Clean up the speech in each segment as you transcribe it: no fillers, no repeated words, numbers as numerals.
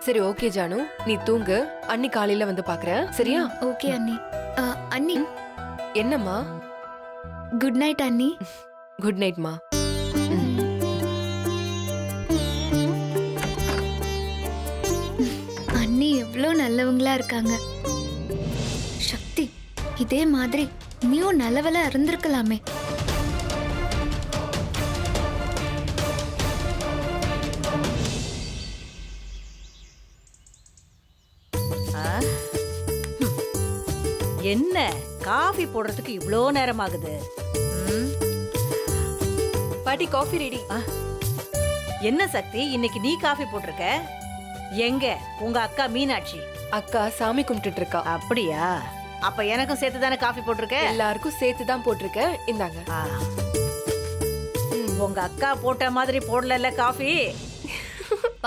சரி ஓகே ஜானு, நீ தூங்கு. அண்ணி காலையில வந்து பாக்குறேன், சரியா? ஓகே அண்ணி. அண்ணி என்னம்மா? குட் நைட் அண்ணி. குட் நைட்மா. அண்ணி எவ்வளோ நல்லவங்களா இருக்காங்க. சக்தி, இதே மாதிரி நீயும் நல்லவளா இருந்திருக்கலாமே. என்ன காஃபி போடுறதுக்கு இவ்ளோ நேரம் ஆகுது? பாட்டி காஃபி ரெடி. என்ன சக்தி, இன்னைக்கு நீ காஃபி போட்டிருக்க? எங்க உங்க அக்கா மீனாட்சி? அக்கா சாமி கும்பிட்டுட்டு இருக்கா. அப்படியா? அப்ப எனக்கும் சேர்த்து தானே காஃபி போட்டிருக்க? எல்லாருக்கும் சேர்த்து தான் போட்டிருக்கேன், இந்தாங்க. உங்க அக்கா போட்ட மாதிரி போடல காஃபி.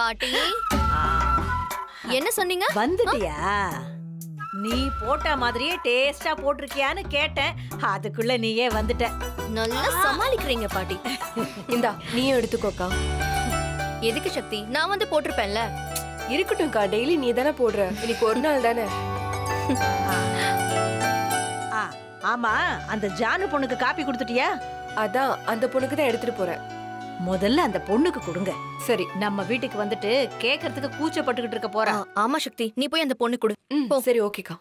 பாட்டி என்ன சொன்னீங்க? வந்துட்டியா? நீ போட்ட மாதிரியே டேஸ்டா போட்டிருக்கியான்னு கேட்டேன், அதுக்குள்ள நீயே வந்துட்ட. நல்லா சமாளிக்கிறீங்க பாட்டி. இந்தா நீயும் எடுத்துக்கோக்கா. எதுக்கு சக்தி? நான் வந்து போட்டிருப்பேன்ல. இருக்கட்டும்க்கா, டெய்லி நீ தானே போடுற, இன்னைக்கு ஒரு நாள் தானே. ஆமா, அந்த ஜானு பொண்ணுக்கு காப்பி கொடுத்துட்டியா? அதான் அந்த பொண்ணுக்கு தான் எடுத்துட்டு போறேன். முதல்ல அந்த பொண்ணுக்கு கொடுங்க. சரி, நம்ம வீட்டுக்கு வந்துட்டு கேக்குறதுக்கு கூச்சப்பட்டுக்கிட்டு இருக்க போறா. ஆமா சக்தி, நீ போய் அந்த பொண்ணு கொடு. சரி ஓகேக்கா.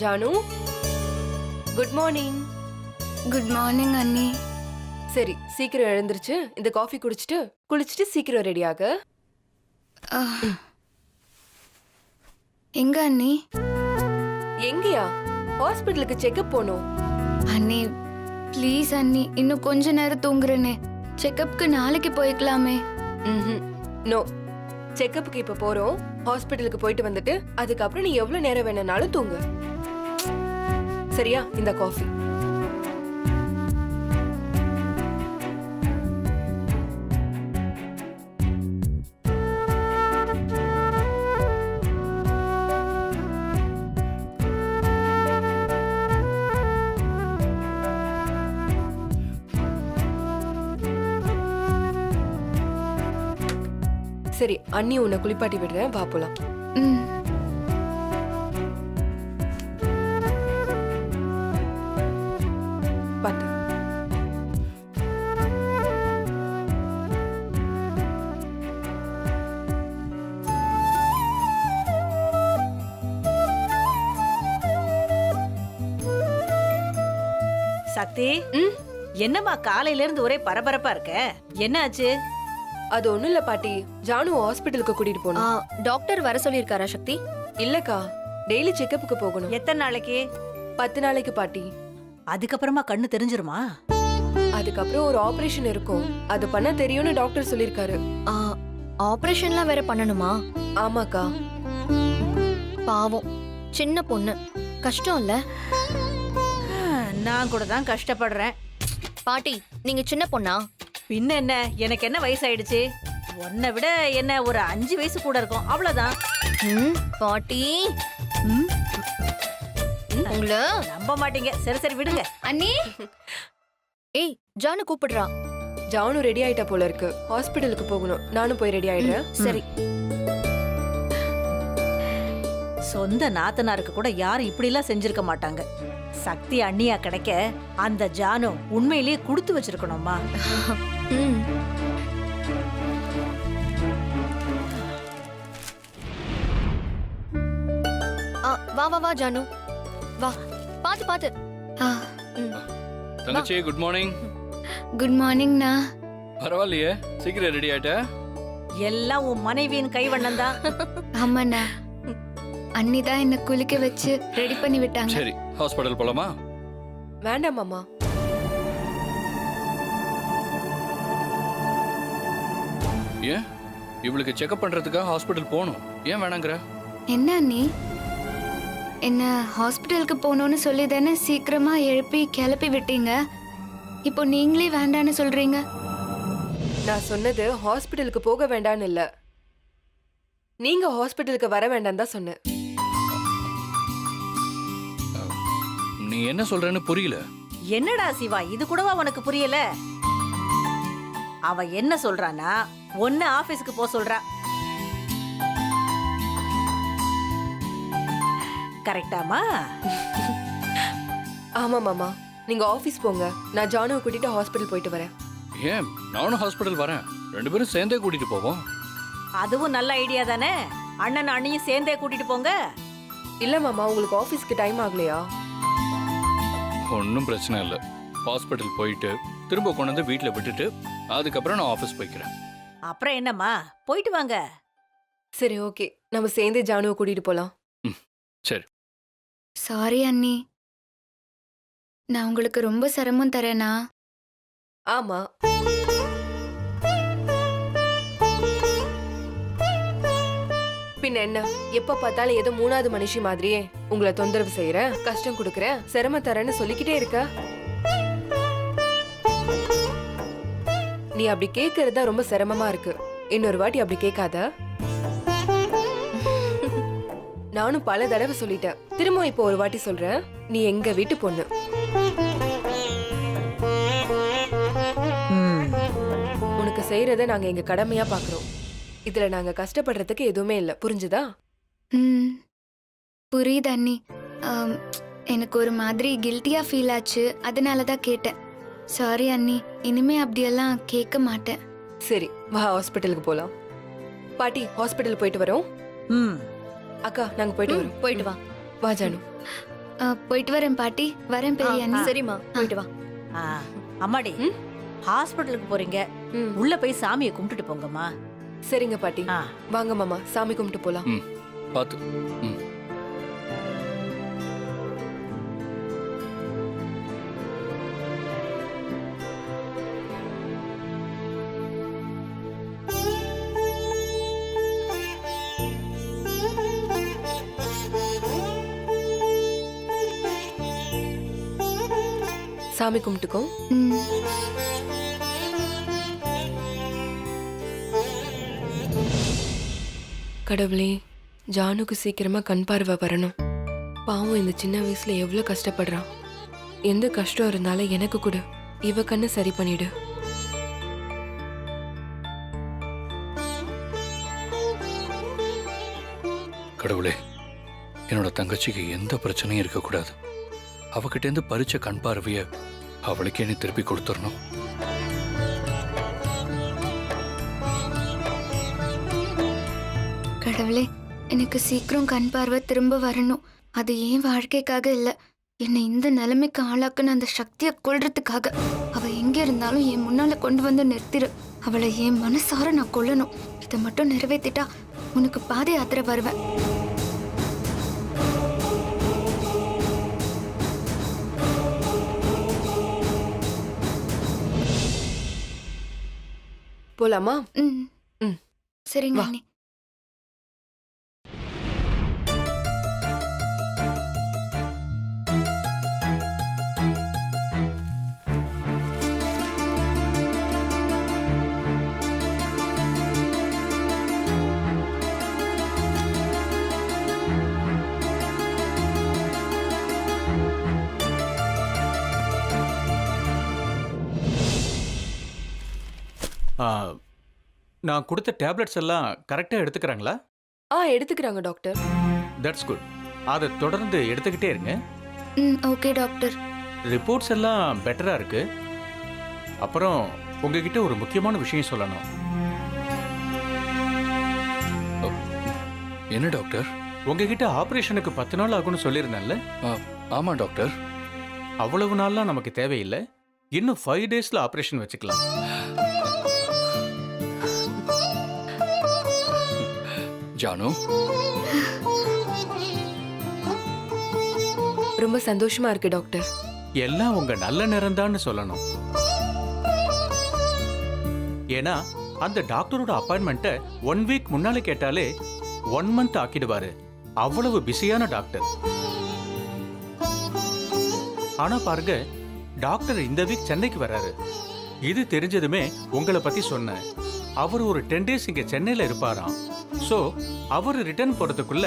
Janu, good morning. Good morning அண்ணி. சரி, சீக்கிரம் எழுந்திருச்சு இந்த காஃபி குளிச்சுட்டு சீக்கிரம் ரெடி ஆகு. எங்க அண்ணி? எங்கயா? ஹாஸ்பிட்டலுக்கு செக்அப் போனோம். அண்ணி ப்ளீஸ் அண்ணி, இன்னும் கொஞ்ச நேரம் தூங்குறேனே. செக்கப்க்கு நாளைக்கு போய்க்கலாமே. நோ, செக்அப்புக்கு இப்ப போறோம். ஹாஸ்பிட்டலுக்கு போயிட்டு வந்துட்டு அதுக்கப்புறம் நீ எவ்வளவு நேரம் வேணும்னாலும் தூங்கு, சரியா? இந்த காஃபி. சரி, அண்ணி உன்னை குளிப்பாட்டி விடுறேன், வா போலாம். பாத்து. சக்தி, என்னம்மா காலையில இருந்து ஒரே பரபரப்பா இருக்க? என்ன ஆச்சு? அது ஒண்ணும் இல்ல பாட்டி, ஜானு ஹாஸ்பிட்டலுக்கு கூட்டிட்டு போனோம். டாக்டர் வர சொல்லிருக்காரா சக்தி? இல்லக்கா, டெய்லி செக்கப்புக்கு போகணும். எத்தனை நாளைக்கு? 10 நாளைக்கு பாட்டி. அதுக்கப்புறமா கண்ணு தெரிஞ்சிருமா? அதுக்கப்புறம் ஒரு ஆபரேஷன் இருக்கும், அது பண்ண தெரியும்னு டாக்டர் சொல்லிருக்காரு. ஆபரேஷன்லாம் வேற பண்ணணுமா? ஆமாக்கா. பாவம், சின்ன பொண்ணு, கஷ்டம் இல்ல? நான் கூட தான் கஷ்டப்படுறேன். பாட்டி, நீங்க சின்ன பொண்ணா? பின்ன என்ன, எனக்கு என்ன வயசாயிடுச்சு? உன்னை விட என்ன ஒரு 5 வயசு கூட இருக்கும், அவ்வளவுதான். பாட்டி உங்களை நம்ப மாட்டீங்க. சரி சரி விடுங்க. அண்ணி, ஏய் ஜானு கூப்பிடுறா. ஜானு ரெடி ஆயிட்டா போல இருக்கு, ஹாஸ்பிட்டலுக்கு போகணும். நானும் போய் ரெடி ஆயிடுறேன். சரி. சொந்த நாத்தனாருக்கு கூட யாரும் இப்படி எல்லாம் செஞ்சிருக்க மாட்டாங்க. சக்தி அண்ணியா கிடைக்க அந்த ஜானு உண்மையிலேயே கொடுத்து வச்சிருக்கணுமா? வா வா வா ஜானு, வா. பாத்து பாத்து. தங்கச்சி, குட் மார்னிங். குட் மார்னிங்ண்ணா. பரவாயில்லையே, சீக்கிரம் ரெடி ஆயிட்ட. எல்லாம் உன் மனைவியின் கைவண்ணம் தான். ஆமாண்ணா, அண்ணி தான் என்ன குளிக்க வச்சு ரெடி பண்ணி விட்டாங்க. சரி, ஹாஸ்பிடல் போலாமா? வேண்டாம் மாமா. ஏன்? இவளுக்கு செக்அப் பண்றதுக்காக ஹாஸ்பிடல் போகணும், ஏன் வேணாங்கிற? என்ன அண்ணி, என்ன ஹாஸ்பிட்டலுக்கு போகணும்னு சொல்லி தானே சீக்கிரமா எழுப்பி கிளப்பி விட்டீங்க. இப்போ நீங்களே வேண்டான்னு சொல்றீங்க. நான் சொன்னது ஹாஸ்பிட்டலுக்கு போக வேண்டான்னு இல்ல, நீங்க ஹாஸ்பிட்டலுக்கு வர வேண்டாம் தான் சொன்னேன். நீ என்ன சொல்றேன்னு புரியல. என்னடா சிவா, இது கூடவா உனக்கு புரியல? அவ என்ன சொல்றானா, ஒன்னு ஆபீஸ்க்கு போ சொல்றா. கரெக்டாமா? ஆமா மாமா, நீங்க ஆபீஸ் போங்க, நான் ஜானுவை கூட்டிட்டு ஹாஸ்பிட்டல் போயிட்டு வரேன். ஏன், நானும் ஹாஸ்பிட்டல் வரேன். 2 பேரும் சேர்ந்தே கூட்டிட்டு போவோம். அதுவும் நல்ல ஐடியா தானே. அண்ணன் அண்ணியும் சேர்ந்தே கூட்டிட்டு போங்க. இல்ல மாமா, உங்களுக்கு ஆபீஸ்க்கு டைம் ஆகலையா? ஒன்றும் பிரச்சனை இல்லை. ஹாஸ்பிட்டல் போயிட்டு திரும்ப கொண்டு வந்து வீட்டில் விட்டுட்டு அதுக்கப்புறம் நான் ஆஃபீஸ் போய்க்கிறேன். அப்புறம் என்னம்மா, போயிட்டு வாங்க. சரி, ஓகே, நம்ம சேர்ந்தே ஜானுவை கூட்டிட்டு போலாம். சரி. சாரி அண்ணி, நான் உங்களுக்கு ரொம்ப சிரமம் தரேனா? ஆமா, பின்ன என்ன, எப்ப பார்த்தாலும் ஏதோ 3வது மனுஷி மாதிரியே உங்களை தொந்தரவு செய்யறேன், கஷ்டம் கொடுக்கறேன், சிரமம் தரேன்னு சொல்லிக்கிட்டே இருக்க. நீ அப்படி கேக்குறதா ரொம்ப சிரமமா இருக்கு. இன்னொரு வாட்டி அப்படி கேட்காத. நானும் பல தடவை சொல்லிட்டேன், திரும்ப இப்போ ஒரு வாட்டி சொல்றேன், நீ எங்க வீட்டு பொண்ணு. உனக்கு செய்யறத நாங்க எங்க கடமையா பாக்குறோம். இதுல நாங்க கஷ்டப்படுறதுக்கு எதுவுமே இல்ல, புரிஞ்சுதா? ம், புரியுது அண்ணி. எனக்கு ஒரு மாதிரி கில்ட்டியா ஃபீல் ஆச்சு, அதனால தான் கேட்டேன். சாரி அண்ணி, இனிமே அப்படியெல்லாம் கேட்க மாட்டேன். சரி, வா ஹாஸ்பிட்டலுக்கு போலாம். பாட்டி, ஹாஸ்பிட்டல் போயிட்டு வரோம். ம், அக்கா, நாங்க போயிட்டு வரோம். போயிட்டு வா. வா ஜானு. போயிட்டு வரேன் பாட்டி. வரேன் பெரிய அண்ணி. சரிம்மா, போயிட்டு வா. ஆ, அம்மாடி, ம்? ஹாஸ்பிட்டலுக்கு போறீங்க, ம், உள்ள போய் சாமியை கும்பிட்டுட்டு போங்கம்மா. சரிங்க பாட்டி. ஆ, வாங்க மாமா, சாமி கும்பிட்டு போலாம். ம், பார்த்து. ம். சாமி கும்பிட்டுக்கோ. ம், கடவுளே, ஜானுக்கு சீக்கிரமா கண் பார்வை வரணும். பாவம், இந்த சின்ன வயசுல எவ்வளவு கஷ்டப்படுறான். எந்த கஷ்டம் இருந்தாலும் எனக்கு கூட இவ கண்ணு சரி பண்ணிடு. கடவுளே, என்னோட தங்கச்சிக்கு எந்த பிரச்சனையும் இருக்கக்கூடாது. அவகிட்ட இருந்து பறிச்ச கண் பார்வைய அவளுக்கே நீ திருப்பி கொடுத்துடணும். கடவுளே, எனக்கு சீக்கிரம் கண் பார்வை திரும்ப வரணும். அது ஏன் வாழ்க்கைக்காக இல்ல, என்னை இந்த நிலைமைக்கு ஆளாக்குன அந்த சக்தியை கொல்றதுக்காக. அவ எங்க இருந்தாலும் என் முன்னால கொண்டு வந்து நிறுத்திரு. அவளை என் மனசார நான் கொல்லணும். இதை மட்டும் நிறைவேத்திட்டா உனக்கு பாத யாத்திரை வருவேன். போலாமா? ம், ம். சரிங்க வா. அண்ணி. நான் கொடுத்த டேப்லெட்ஸ் எல்லாம் கரெக்டாக எடுத்துக்கிறாங்களா? எடுத்துக்கிறாங்க டாக்டர். That's good. அதை தொடர்ந்து எடுத்துக்கிட்டே இருங்க. ம், ஓகே டாக்டர். ரிப்போர்ட்ஸ் எல்லாம் பெட்டராக இருக்கு. அப்புறம் உங்ககிட்ட ஒரு முக்கியமான விஷயம் சொல்லணும். என்ன டாக்டர்? உங்ககிட்ட ஆப்ரேஷனுக்கு 10 நாள் ஆகும்னு சொல்லியிருந்தேன்ல? ஆமா டாக்டர். அவ்வளவு நாள்லாம் நமக்கு தேவையில்லை. இன்னும் 5 டேஸில் ஆப்ரேஷன் வச்சுக்கலாம். ஜானு, ரொம்ப சந்தோஷமா இருக்கு டாக்டர். எல்லாம் உங்க நல்ல நேரம்தான்னு சொல்லணும். ஏன்னா அந்த டாக்டரோட அப்பாயின்மெண்ட்டை 1 வீக் முன்னாலே கேட்டாலே 1 மந்த் ஆக்கிடுவாரு. அவ்வளவு பிஸியான டாக்டர். ஆனா பாருங்க, டாக்டர் இந்த வீக் சென்னைக்கு வர்றாரு. இது தெரிஞ்சதுமே உங்களை பத்தி சொன்னேன். அவர் ஒரு 10 டேஸ் இங்க சென்னையில இருப்பாராம். சோ அவர் ரிட்டர்ன் போறதுக்குள்ள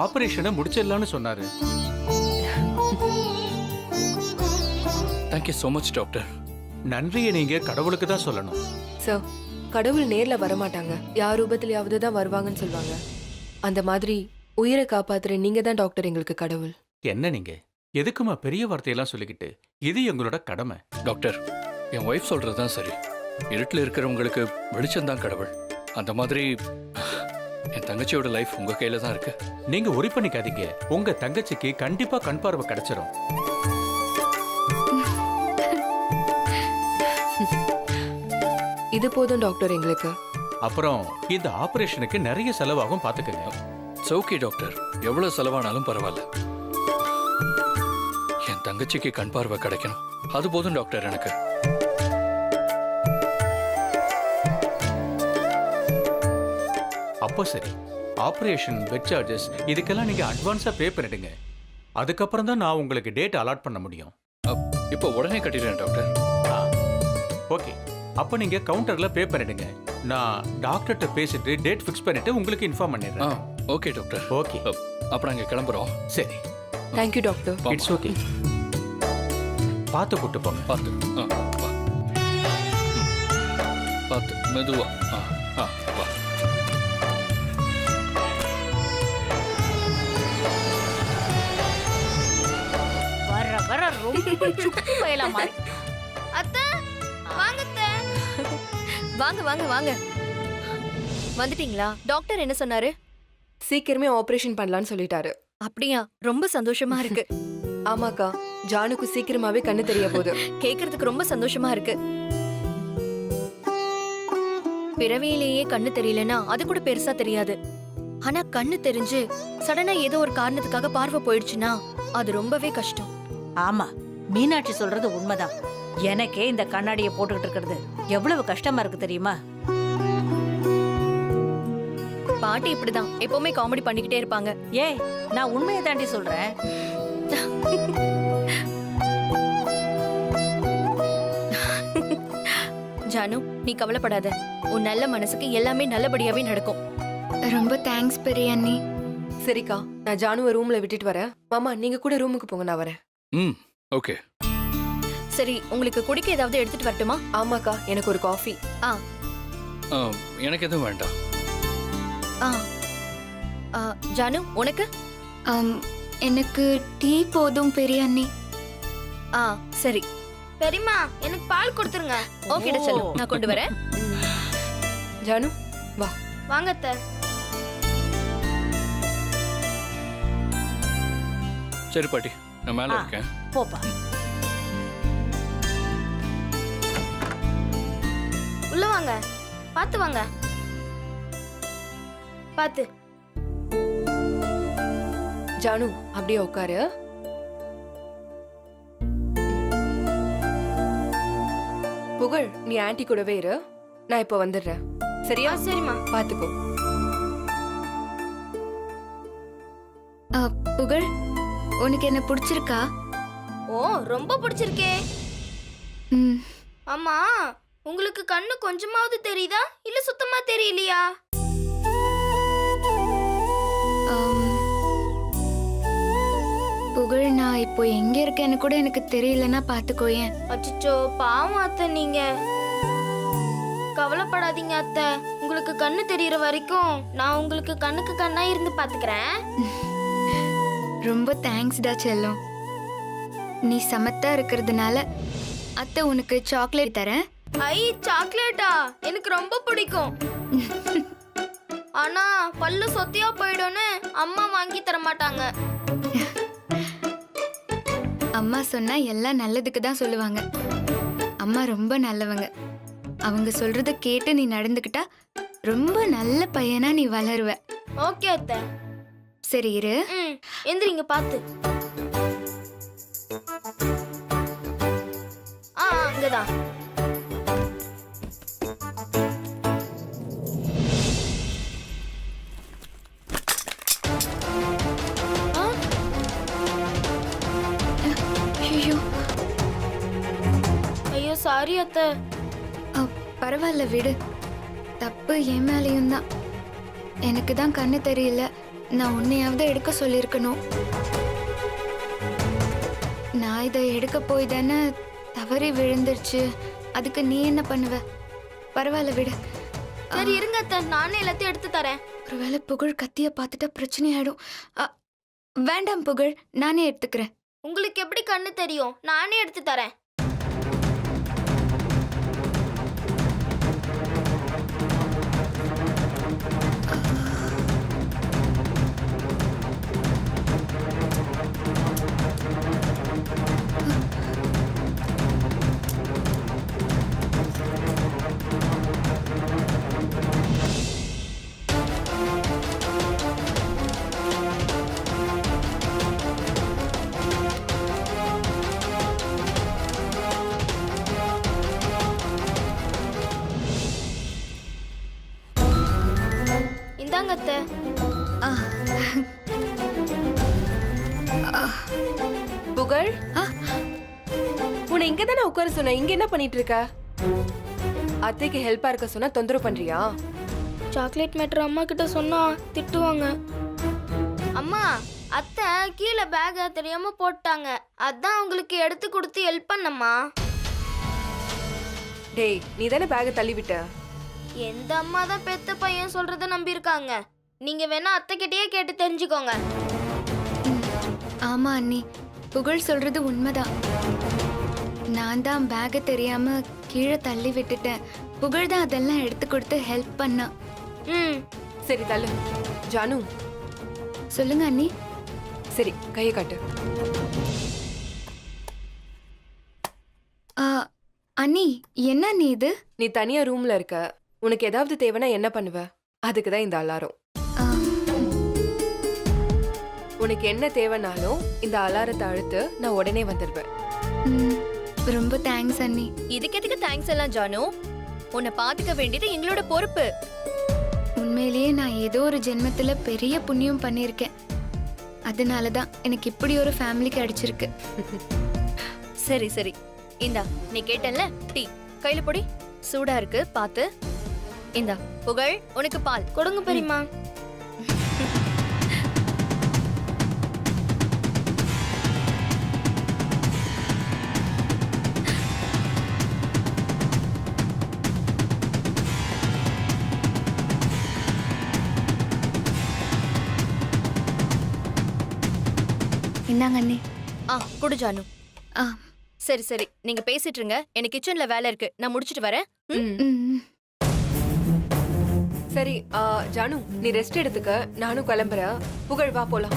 ஆபரேஷனை முடிச்சிடலாம்னு சொன்னாரு. Thank you so much doctor. நன்றியை நீங்க கடவுளுக்கு தான் சொல்லணும். சார், கடவுள் நேர்ல வரமாட்டாங்க, யார் ரூபத்திலேயாவது தான் வருவாங்கன்னு சொல்லுவாங்க. அந்த மாதிரி உயிரை காப்பாத்துற நீங்க தான் டாக்டர் எங்களுக்கு கடவுள். என்ன நீங்க எதுக்குமா பெரிய வார்த்தையெல்லாம் சொல்லிக்கிட்டு? இது எங்களோட கடமை. டாக்டர், என் ஒய்ஃப் சொல்றது தான் சரி. இருட்டில் இருக்கிறவங்களுக்கு வெளிச்சம்தான் கடவுள். அந்த மாதிரி என் தங்கச்சியோட லைஃப் உங்க கையில தான் இருக்கு. நீங்க ஒரி பண்ணிக்காதீங்க. உங்க தங்கச்சிக்கு கண்டிப்பா கண் பார்வை கிடைச்சிரும். இது போதும் டாக்டர் எங்களுக்கு. அப்புறம் இந்த ஆபரேஷனுக்கு நிறைய செலவாகும், பாத்துக்கங்க. ஓகே டாக்டர், எவ்வளவு செலவானாலும் பரவாயில்ல. என் தங்கச்சிக்கு கண் பார்வை கிடைக்கணும், அது போதும் டாக்டர் எனக்கு. அப்போ சரி, ஆபரேஷன், பெட் சார்ஜஸ் இதுக்கெல்லாம் நீங்க அட்வான்ஸா பே பண்ணிடுங்க. அதுக்கப்புறம் தான் நான் உங்களுக்கு டேட் அலாட் பண்ண முடியும். இப்போ உடனே கட்டிடுறேன் டாக்டர். ஓகே, அப்போ நீங்க கவுண்டர்ல பே பண்ணிடுங்க. நான் டாக்டர்கிட்ட பேசிட்டு டேட் ஃபிக்ஸ் பண்ணிட்டு உங்களுக்கு இன்ஃபார்ம் பண்ணிடுறேன். Okay doctor. ஓகே, அப்ப நாங்க கிளம்புறோம். சரி. Thank you doctor. It's okay. பார்த்து கூட்டு போங்க. பார்த்து வா. பார்த்து மெதுவா. வா. வர வர ரொம்ப சுக்கு பயலாம் மாதிரி. அத்தை வாங்க அத்தை. வாங்க வாங்க வாங்க. வந்துட்டீங்களா? டாக்டர் என்ன சொன்னாரு? சீக்கிரமே ஆபரேஷன் பண்ணலாம்னு சொல்லிட்டாரு. அப்படியா? ரொம்ப சந்தோஷமா இருக்கு. ஆமாக்கா, ஜானுக்கு சீக்கிரமாவே கண்ணு தெரிய போகுது. கேக்குறதுக்கு ரொம்ப சந்தோஷமா இருக்கு. பிறவியிலேயே கண்ணு தெரியலனா அது கூட பெருசா தெரியாது. ஆனா கண்ணு தெரிஞ்சு சடனா ஏதோ ஒரு காரணத்துக்காக பார்வை போயிடுச்சுன்னா அது ரொம்பவே கஷ்டம். ஆமா, மீனாட்சி சொல்றது உண்மைதான். எனக்கே இந்த கண்ணாடியை போட்டுக்கிட்டு இருக்கிறது எவ்வளவு கஷ்டமா இருக்கு தெரியுமா? பாட்டி இப்படிதான் எப்பவுமே காமெடி பண்ணிக்கிட்டே இருப்பாங்க. ஏய், நான் உண்மையை தாண்டி சொல்றேன். ஜானு, நீ கவலைப்படாத. உன் நல்ல மனசுக்கு எல்லாமே நல்லபடியாவே நடக்கும். ரொம்ப தேங்க்ஸ் பெரிய அண்ணி. சரிக்கா, நான் ஜானுவை ரூம்ல விட்டுட்டு வரேன். மாமா, நீங்க கூட ரூமுக்கு போங்க, நான் வரேன். ஓகே. சரி, உங்களுக்கு குடிக்க ஏதாவது எடுத்துட்டு வரட்டுமா? ஆமாக்கா, எனக்கு ஒரு காஃபி. எனக்கு எதுவும் வேண்டாம். ஜானு, உனக்கு? எனக்கு டீ போதும் பெரிய அண்ணி. சரி. பெரியம்மா, எனக்கு பால் கொடுத்துருங்க. ஓகேடா, செல்லு, நான் கொண்டு வரேன். ஜானு வா. வாங்க அத்தை. சரி பாட்டி, நான் மேல இருக்கேன். போப்பா. உள்ள வாங்க. பாத்து வாங்க. பாத்து. ஜானு, அப்படியே உட்காரு. புகழ், நீ ஆன்ட்டி கூடவே இரு, நான் இப்ப வந்துடுறேன். சரியா? சரிம்மா. பாத்துக்கோ. புகழ், உனக்கு என்ன பிடிச்சிருக்கா? ஓ, ரொம்ப பிடிச்சிருக்கே. ம், அம்மா, உங்களுக்கு கண்ணு கொஞ்சமாவது தெரியுதா இல்ல சுத்தமா தெரியலையா? புகழ், நான் இப்போ எங்க இருக்கேன்னு கூட எனக்கு தெரியலன்னா பாத்துக்கோயேன். அச்சச்சோ, பாவம் அத்தை நீங்க. கவலைப்படாதீங்க அத்தை. உங்களுக்கு கண்ணு தெரியற வரைக்கும் நான் உங்களுக்கு கண்ணுக்கு கண்ணா இருந்து பாத்துக்கிறேன். ரொம்ப தேங்க்ஸ்டா செல்லம். நீ சமத்தா இருக்கிறதுனால அத்தை உனக்கு சாக்லேட் தரேன். ஐ, சாக்லேட்டா? எனக்கு ரொம்ப பிடிக்கும். ஆனா பல்லு சொத்தியா போயிடும்னு அம்மா வாங்கி தர மாட்டாங்க. அம்மா சொன்னா எல்லாம் நல்லதுக்கு தான் சொல்லுவாங்க. அம்மா ரொம்ப நல்லவங்க. அவங்க சொல்றத கேட்டு நீ நடந்துக்கிட்டா ரொம்ப நல்ல பையனா நீ வளருவ. ஓகே அத்தை. சரி இரு. எந்திரிங்க பாத்து. அங்கதான். ஐயோ, ஐயோ சாரி அத்தை. பரவாயில்ல விடு. தப்பு என் மேலேயும் தான். எனக்கு தான் கண்ணு தெரியல. நான் உன்னையாவது எடுக்க சொல்லியிருக்கணும். நான் இதை எடுக்க போய் தானே தவறி விழுந்துருச்சு. அதுக்கு நீ என்ன பண்ணுவ? பரவாயில்ல விடு. சரி இருங்க அத்தை, நானே எல்லாத்தையும் எடுத்து தரேன். ஒருவேளை புகழ் கத்திய பார்த்துட்டா பிரச்சனை ஆயிடும். வேண்டாம் புகழ், நானே எடுத்துக்கிறேன். உங்களுக்கு எப்படி கண்ணு தெரியும்? நானே எடுத்து தரேன். இந்தாங்க அத்தை. புகழ், உன்னை இங்க தானே உட்கார சொன்ன, இங்க என்ன பண்ணிட்டு இருக்க? அத்தைக்கு ஹெல்ப்பா இருக்க சொன்னா தொந்தரவு பண்றியா? சாக்லேட் மேட்டர் அம்மா கிட்ட சொன்னா திட்டுவாங்க. அம்மா, அத்தை கீழே பேக தெரியாம போட்டாங்க. அதான் உங்களுக்கு எடுத்து கொடுத்து ஹெல்ப் பண்ணம்மா. டேய், நீ தானே பேக தள்ளி விட்ட. எந்த அம்மா தான் பெத்த பையன் சொல்றத நம்பி இருக்காங்க. நீங்க வேணா அத்தை கிட்டயே கேட்டு தெரிஞ்சுக்கோங்க. ஆமா அண்ணி, புகழ் சொல்றது உண்மைதான். நான் தான் பேக தெரியாம கீழே தள்ளி விட்டுட்டேன். புகழ் தான் அதெல்லாம் எடுத்து கொடுத்து ஹெல்ப் பண்ணா. ம், சரி தள்ளு. ஜானு, சொல்லுங்க அண்ணி. சரி கையை காட்டு. அண்ணி, என்ன அண்ணி இது? நீ தனியா ரூம்ல இருக்க, உனக்கு ஏதாவது தேவைன்னா என்ன பண்ணுவ? அதுக்கு தான் இந்த அலாரம். ஆ, உனக்கு என்ன தேவைனாலும் இந்த அலாரத்தை அழுத்து, நான் உடனே வந்துடுவேன். ம், ரொம்ப தேங்க்ஸ் அண்ணி. இதுக்கு எதுக்கு தேங்க்ஸ் எல்லாம் ஜானு? உன்னை பாத்துக்க வேண்டியது எங்களோட பொறுப்பு. உண்மையிலேயே நான் ஏதோ ஒரு ஜென்மத்துல பெரிய புண்ணியம் பண்ணியிருக்கேன். அதனாலதான் எனக்கு இப்படி ஒரு ஃபேமிலி கிடைச்சிருக்கு. சரி சரி, இந்தா நீ கேட்டல்ல டீ, கையில பொடி, சூடா இருக்கு பாத்து. இந்தா புகழ், உனக்கு பால். கொடுங்க பெரியம்மா. இந்தாங்க அண்ணி. குடு ஜானு. ஆ, சரி சரி, நீங்க பேசிட்டு இருங்க, எனக்கு கிச்சன்ல வேலை இருக்கு, நான் முடிச்சிட்டு வரேன். ம். ம். சரி ஜானு, நீ ரெஸ்ட் எடுத்துக்க, நானும் கிளம்புறேன். புகழ் வா போலாம்.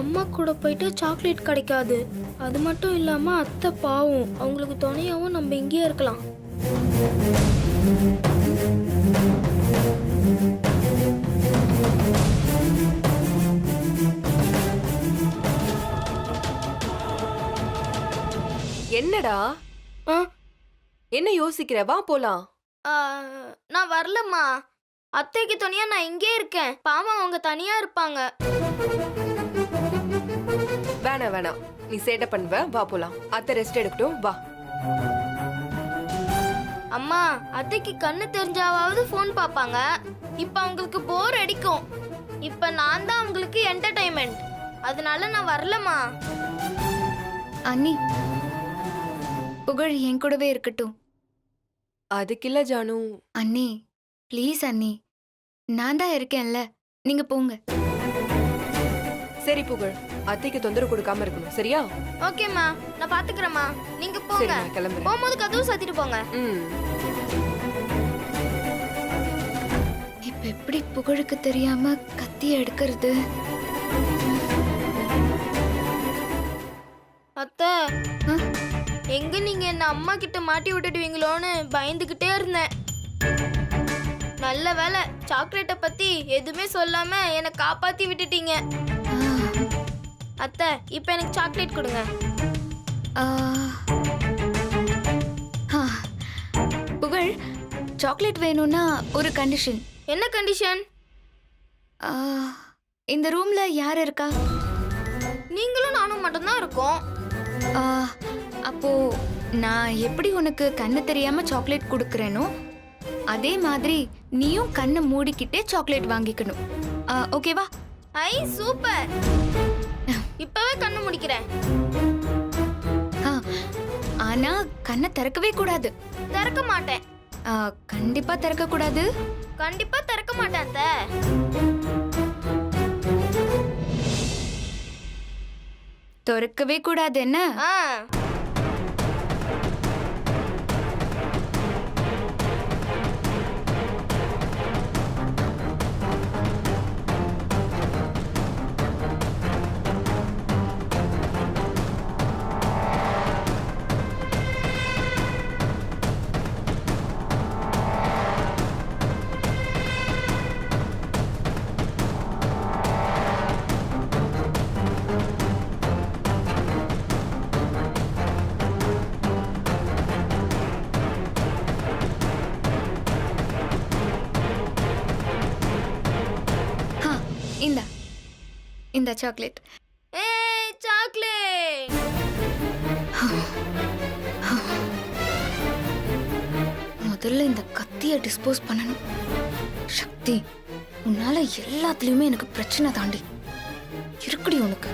அம்மா கூட போயிட்டு சாக்லேட் கிடைக்காது. அது மட்டும் இல்லாம அத்தை பாவம், அவங்களுக்கு துணையாவும் நம்ம இங்கேயே இருக்கலாம். என்னடா ஆ, என்ன யோசிக்கிற? வா போலாம். ஆ, நான் வரலம்மா. அத்தைக்கு துணையா நான் இங்கே இருக்கேன். பாவம் அவங்க தனியா இருப்பாங்க. வேணாம் வேணாம், நீ சேட்டை பண்ணுவ. வா போலாம். அத்தை ரெஸ்ட் எடுக்கட்டும், வா. அம்மா, அத்தைக்கு கண்ணு தெரிஞ்சாவது ஃபோன் பார்ப்பாங்க. இப்ப அவங்களுக்கு போர் அடிக்கும். இப்ப நான் தான் அவங்களுக்கு என்டர்டைன்மெண்ட். அதனால நான் வரலம்மா. அண்ணி, புகழ் என் கூடவே இருக்கட்டும். அதுக்கில்ல ஜானு. அண்ணி ப்ளீஸ் அண்ணி, நான் தான் இருக்கேன்ல, நீங்க போங்க. சரி புகழ், அத்தைக்கு தொந்தரவு கொடுக்காம இருக்கணும், சரியா? ஓகேம்மா, நான் பாத்துக்கிறேம்மா. நீங்க சரி, போங்க. நான் கிளம்புறேன். போகும்போது கதவு சாத்திட்டு போங்க. ம். இப்ப எப்படி புகழுக்கு தெரியாம கத்தி எடுக்கிறது? அத்தை, ஆ? எங்க நீங்க என்ன அம்மா கிட்ட மாட்டி விட்டுடுவீங்களோன்னு பயந்துகிட்டே இருந்தேன். நல்ல வேளை, சாக்லேட்டை பத்தி எதுவுமே சொல்லாம என்னை காப்பாத்தி விட்டுட்டீங்க. ஆ, அத்தை, இப்ப எனக்கு சாக்லேட் கொடுங்க. ஆ. ஆ, புகழ், சாக்லேட் வேணும்னா ஒரு கண்டிஷன். என்ன கண்டிஷன்? இந்த ரூம்ல யார் இருக்கா? நீங்களும் நானும் மட்டும்தான் இருக்கோம். ஆ, அப்போ நான் எப்படி உனக்கு கண்ணு தெரியாம சாக்லேட் கொடுக்கறேனோ அதே மாதிரி நீயும் கண்ணை மூடிக்கிட்டே சாக்லேட் வாங்கிக்கணும் ஓகேவா? ஐ சூப்பர். இப்பவே கண்ணு முடிக்கிறேன். ஆனா கண்ணை திறக்கவே கூடாது. திறக்க மாட்டேன். கண்டிப்பா திறக்க கூடாது. கண்டிப்பா திறக்க மாட்டேன் அத்தை. திறக்கவே கூடாது என்ன? ஆ. இந்த சாக்லேட். ஏய் சாக்லேட். முதல்ல இந்த கத்தியை டிஸ்போஸ் பண்ணணும். சக்தி, உன்னால எல்லாத்துலயுமே எனக்கு பிரச்சனை தாண்டி இருக்குடி உனக்கு.